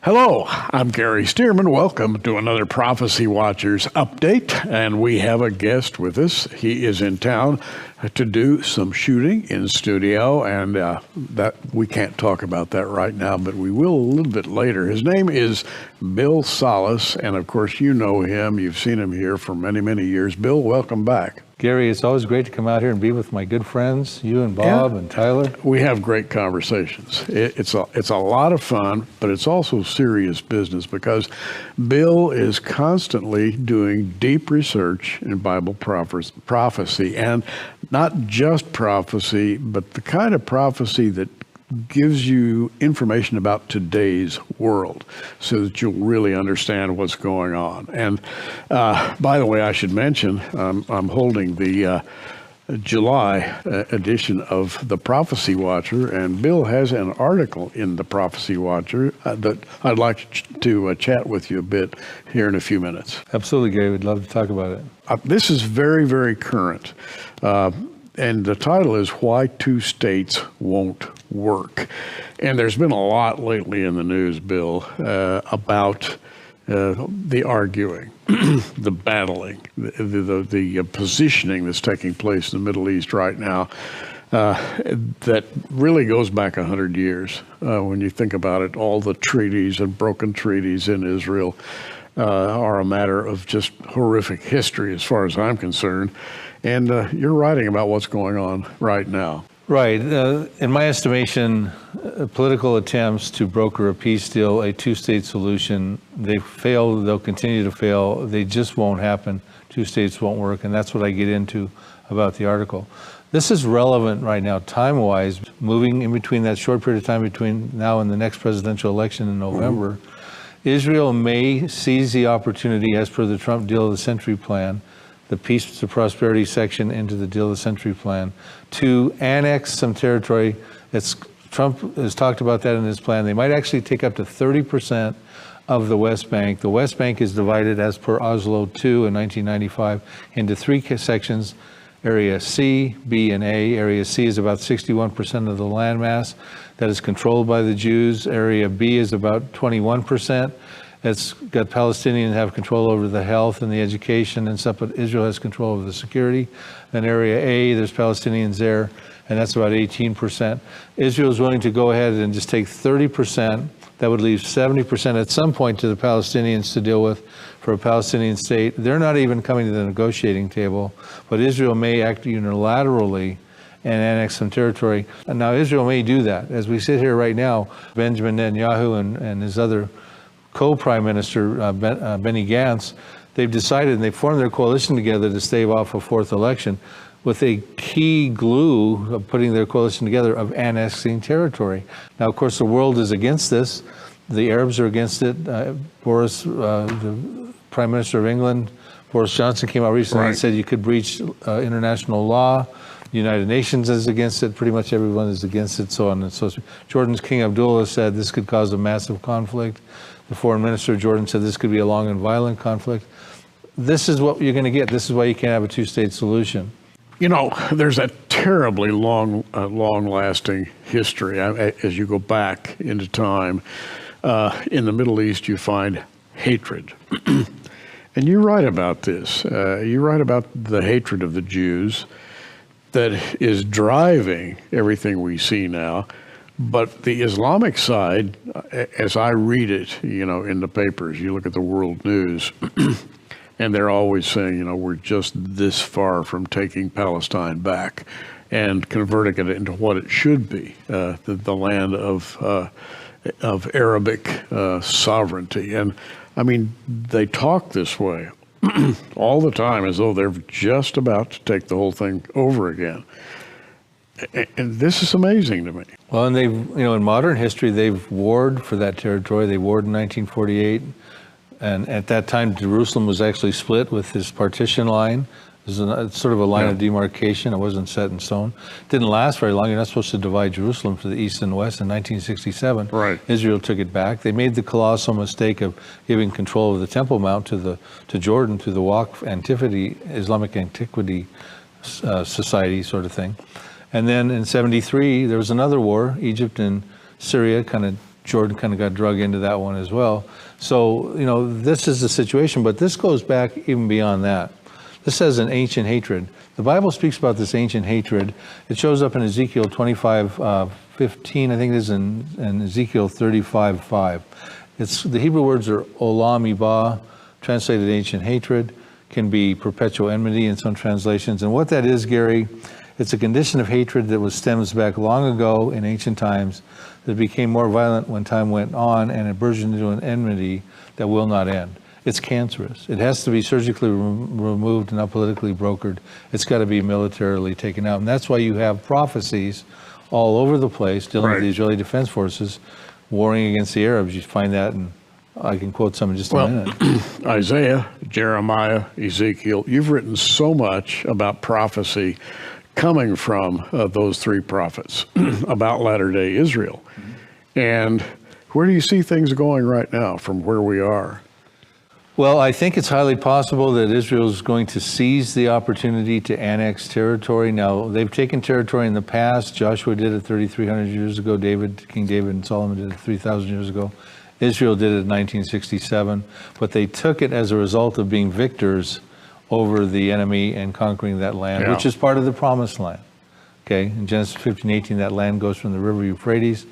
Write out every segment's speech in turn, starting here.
Hello, I'm Gary Stearman. Welcome to another Prophecy Watchers update. And we have a guest with us. He is in town to do some shooting in studio, and that we can't talk about that right now, but we will a little bit later. His name is Bill Salus, and of course you know him. You've seen him here for many, many years. Bill, welcome back. Gary, it's always great to come out here and be with my good friends, you and Bob and Tyler. We have great conversations. It's a lot of fun, but it's also serious business because Bill is constantly doing deep research in Bible prophecy, and not just prophecy, but the kind of prophecy that gives you information about today's world so that you'll really understand what's going on. And by the way, I should mention, I'm holding the July edition of the Prophecy Watcher, and Bill has an article in the Prophecy Watcher that I'd like to chat with you a bit here in a few minutes. Absolutely, Gary. We'd love to talk about it. This is very, very current. And the title is Why Two States Won't Work. And there's been a lot lately in the news, Bill, about the arguing, the battling, the positioning that's taking place in the Middle East right now that really goes back 100 years. When you think about it, all the treaties and broken treaties in Israel are a matter of just horrific history as far as I'm concerned. And you're writing about what's going on right now. Right. In my estimation, political attempts to broker a peace deal, a two-state solution, they failed, they'll continue to fail, they just won't happen. Two states won't work, and that's what I get into about the article. This is relevant right now, time-wise, moving in between that short period of time between now and the next presidential election in November. Israel may seize the opportunity, as per the Trump Deal of the Century Plan, the Peace to Prosperity section into the Deal of the Century Plan, to annex some territory. Trump has talked about that in his plan. They might actually take up to 30% of the West Bank. The West Bank is divided, as per Oslo II in 1995, into three sections: Area C, B, and A. Area C is about 61% of the landmass that is controlled by the Jews. Area B is about 21%. It's got Palestinians have control over the health and the education and stuff, but Israel has control over the security. Then Area A, there's Palestinians there, and that's about 18%. Israel is willing to go ahead and just take 30%. That would leave 70% at some point to the Palestinians to deal with for a Palestinian state. They're not even coming to the negotiating table, but Israel may act unilaterally and annex some territory. And now Israel may do that. As we sit here right now, Benjamin Netanyahu and his other co-prime minister, Benny Gantz, they've decided, and they formed their coalition together to stave off a fourth election with a key glue of putting their coalition together of annexing territory. Now, of course, the world is against this. The Arabs are against it. Boris, the Prime Minister of England, Boris Johnson, came out recently and said you could breach international law. The United Nations is against it. Pretty much everyone is against it, so on and so forth. Jordan's King Abdullah said this could cause a massive conflict. The foreign minister of Jordan said this could be a long and violent conflict. This is what you're going to get. This is why you can't have a two-state solution. You know, there's a terribly long-lasting history. As you go back into time, in the Middle East, you find hatred. And you write about this. You write about the hatred of the Jews that is driving everything we see now. But the Islamic side, as I read it, you know, in the papers, you look at the world news, and they're always saying, you know, we're just this far from taking Palestine back and converting it into what it should be, the land of Arabic sovereignty. And I mean, they talk this way all the time as though they're just about to take the whole thing over again. And this is amazing to me. Well, and they've, you know, in modern history, they've warred for that territory. They warred in 1948. And at that time, Jerusalem was actually split with this partition line. It was sort of a line of demarcation. It wasn't set in stone. It didn't last very long. You're not supposed to divide Jerusalem to the east and west. In 1967, Israel took it back. They made the colossal mistake of giving control of the Temple Mount to Jordan through the Waqf Antiquity, Islamic Antiquity Society sort of thing. And then in 73, there was another war. Egypt and Syria kind of Jordan kind of got drug into that one as well. So, this is the situation, but this goes back even beyond that. This says an ancient hatred. The Bible speaks about this ancient hatred. It shows up in Ezekiel 25:15, I think it is, in Ezekiel 35:5. The Hebrew words are olam ibah, translated ancient hatred, can be perpetual enmity in some translations. And what that is, Gary, it's a condition of hatred that stems back long ago in ancient times that became more violent when time went on, and it burgeoned into an enmity that will not end. It's cancerous. It has to be surgically removed and not politically brokered. It's got to be militarily taken out. And that's why you have prophecies all over the place dealing with the Israeli Defense Forces warring against the Arabs. You find that, and I can quote some in just a minute. Isaiah, Jeremiah, Ezekiel, you've written so much about prophecy coming from those three prophets about latter-day Israel. And where do you see things going right now from where we are? Well, I think it's highly possible that Israel is going to seize the opportunity to annex territory. Now, they've taken territory in the past. Joshua did it 3,300 years ago. King David and Solomon did it 3,000 years ago. Israel did it in 1967. But they took it as a result of being victors over the enemy and conquering that land, which is part of the promised land. Okay, in Genesis 15:18, that land goes from the river Euphrates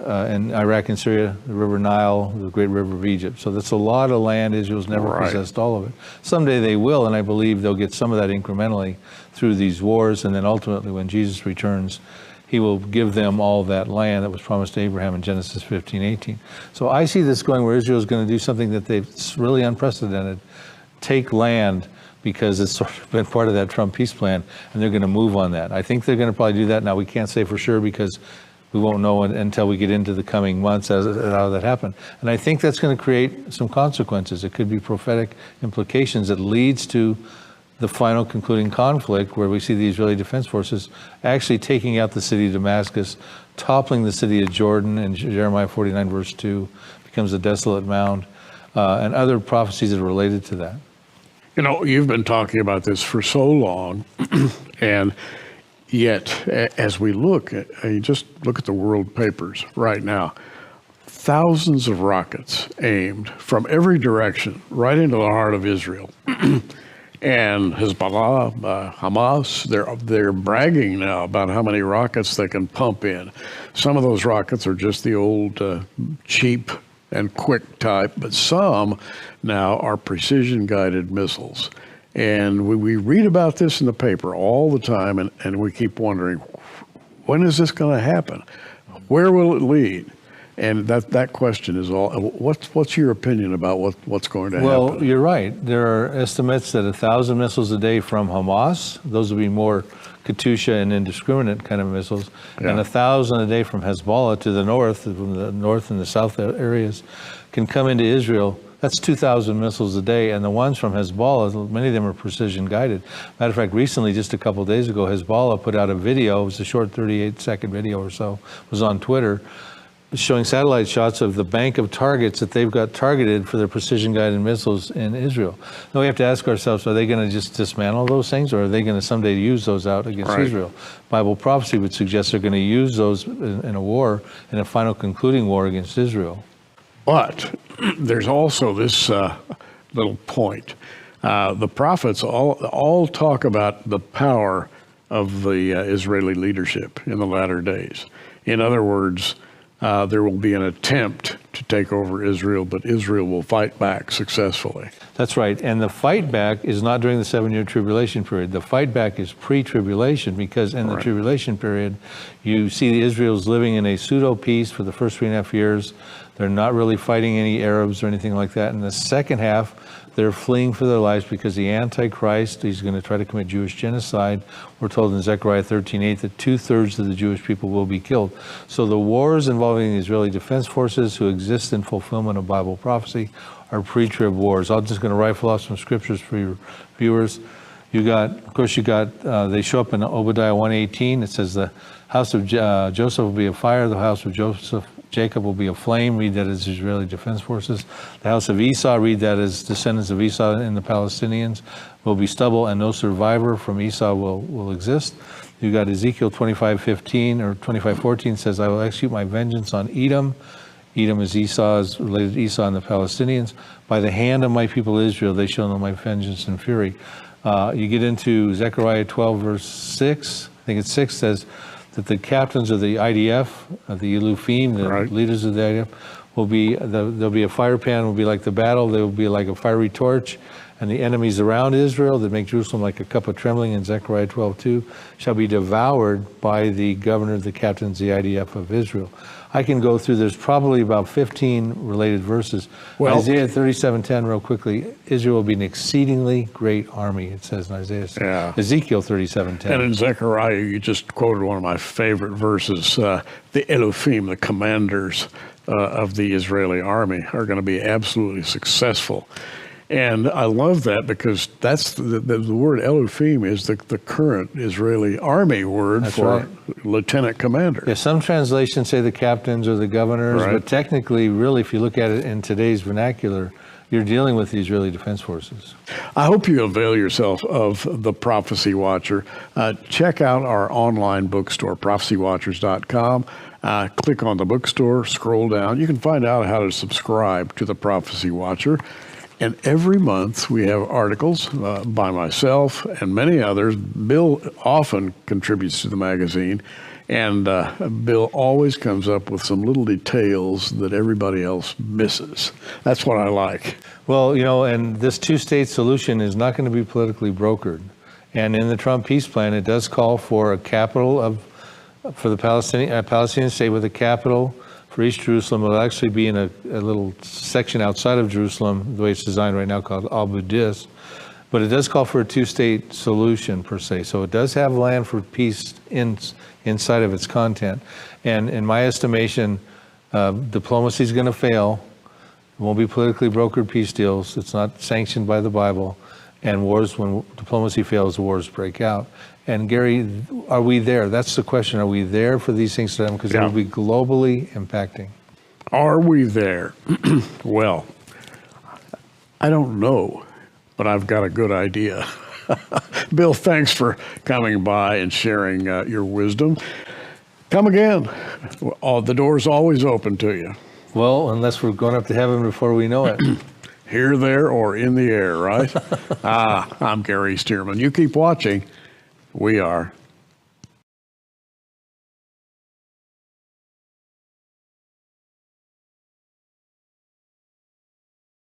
and Iraq and Syria, the river Nile, the great river of Egypt. So that's a lot of land. Israel's never possessed all of it. Someday they will, and I believe they'll get some of that incrementally through these wars, and then ultimately when Jesus returns, he will give them all that land that was promised to Abraham in Genesis 15:18. So I see this going where Israel is going to do something that it's really unprecedented, take land, because it's sort of been part of that Trump peace plan, and they're going to move on that. I think they're going to probably do that. Now, we can't say for sure because we won't know until we get into the coming months how that happened. And I think that's going to create some consequences. It could be prophetic implications that leads to the final concluding conflict where we see the Israeli Defense Forces actually taking out the city of Damascus, toppling the city of Jordan, and Jeremiah 49 verse 2 becomes a desolate mound, and other prophecies that are related to that. You've been talking about this for so long, and yet, as we just look at the world papers right now, thousands of rockets aimed from every direction right into the heart of Israel. And Hezbollah, Hamas, they're bragging now about how many rockets they can pump in. Some of those rockets are just the old cheap and quick type, but some now are precision-guided missiles. And we read about this in the paper all the time, and we keep wondering, when is this going to happen? Where will it lead? And that question is all. What's your opinion about what's going to happen? Well, you're right. There are estimates that 1,000 missiles a day from Hamas, those would be more Katyusha and indiscriminate kind of missiles, and 1,000 a day from Hezbollah to the north, from the north and the south areas, can come into Israel. That's 2,000 missiles a day, and the ones from Hezbollah, many of them are precision guided. Matter of fact, recently, just a couple of days ago, Hezbollah put out a video. It was a short 38-second video or so. It was on Twitter, showing satellite shots of the bank of targets that they've got targeted for their precision-guided missiles in Israel. Now we have to ask ourselves, are they going to just dismantle those things, or are they going to someday use those out against Israel? Bible prophecy would suggest they're going to use those in a war, in a final concluding war against Israel. But there's also this little point. The prophets all talk about the power of the Israeli leadership in the latter days. In other words, there will be an attempt to take over Israel, but Israel will fight back successfully. That's right. And the fight back is not during the 7-year tribulation period. The fight back is pre-tribulation, because in the tribulation period, you see the Israel's living in a pseudo-peace for the first 3.5 years. They're not really fighting any Arabs or anything like that. In the second half, they're fleeing for their lives because the Antichrist, he's going to try to commit Jewish genocide. We're told in Zechariah 13:8 that 2/3 of the Jewish people will be killed. So the wars involving the Israeli Defense Forces, who exist in fulfillment of Bible prophecy, are pre-trib wars. I'm just going to rifle off some scriptures for your viewers. They show up in Obadiah 1:18. It says the house of Joseph will be a fire, the house of Jacob will be a flame. Read that as Israeli Defense Forces. The house of Esau, read that as descendants of Esau and the Palestinians, will be stubble, and no survivor from Esau will exist. You got Ezekiel 25:15 or 25:14 says, I will execute my vengeance on Edom Edom is Esau's, related to Esau and the Palestinians. By the hand of my people Israel, they shall know my vengeance and fury. You get into Zechariah 12, verse 6, I think it's 6, says that the captains of the IDF, the Elufim, the leaders of the IDF, will be, there'll be a fire pan, will be like the battle, there will be like a fiery torch, and the enemies around Israel that make Jerusalem like a cup of trembling in Zechariah 12:2 shall be devoured by the governor of the captains of the IDF of Israel. I can go through, there's probably about 15 related verses. Well, Isaiah 37:10, real quickly, Israel will be an exceedingly great army, it says in Isaiah. Yeah. Ezekiel 37:10. And in Zechariah, you just quoted one of my favorite verses. The Elufim, the commanders of the Israeli army, are going to be absolutely successful. And I love that because that's the word Elufim is the current Israeli army word for lieutenant commander. Yeah, some translations say the captains or the governors, but technically, really, if you look at it in today's vernacular, you're dealing with the Israeli Defense Forces. I hope you avail yourself of the Prophecy Watcher. Check out our online bookstore, prophecywatchers.com. Click on the bookstore, scroll down. You can find out how to subscribe to the Prophecy Watcher. And every month we have articles by myself and many others. Bill often contributes to the magazine, and Bill always comes up with some little details that everybody else misses. That's what I like. Well, you know, and this two-state solution is not going to be politically brokered. And in the Trump peace plan, it does call for a capital for the Palestinian state with a capital for East Jerusalem. It'll actually be in a little section outside of Jerusalem, the way it's designed right now, called Abu Dis. But it does call for a two-state solution, per se. So it does have land for peace inside of its content. And in my estimation, diplomacy is going to fail. It won't be politically brokered peace deals. It's not sanctioned by the Bible. And wars, when diplomacy fails, wars break out. And Gary, are we there? That's the question. Are we there for these things to happen? Because it will be globally impacting. Are we there? Well, I don't know, but I've got a good idea. Bill, thanks for coming by and sharing your wisdom. Come again. The door's always open to you. Well, unless we're going up to heaven before we know it. Here, there, or in the air, right? I'm Gary Stearman. You keep watching. We are.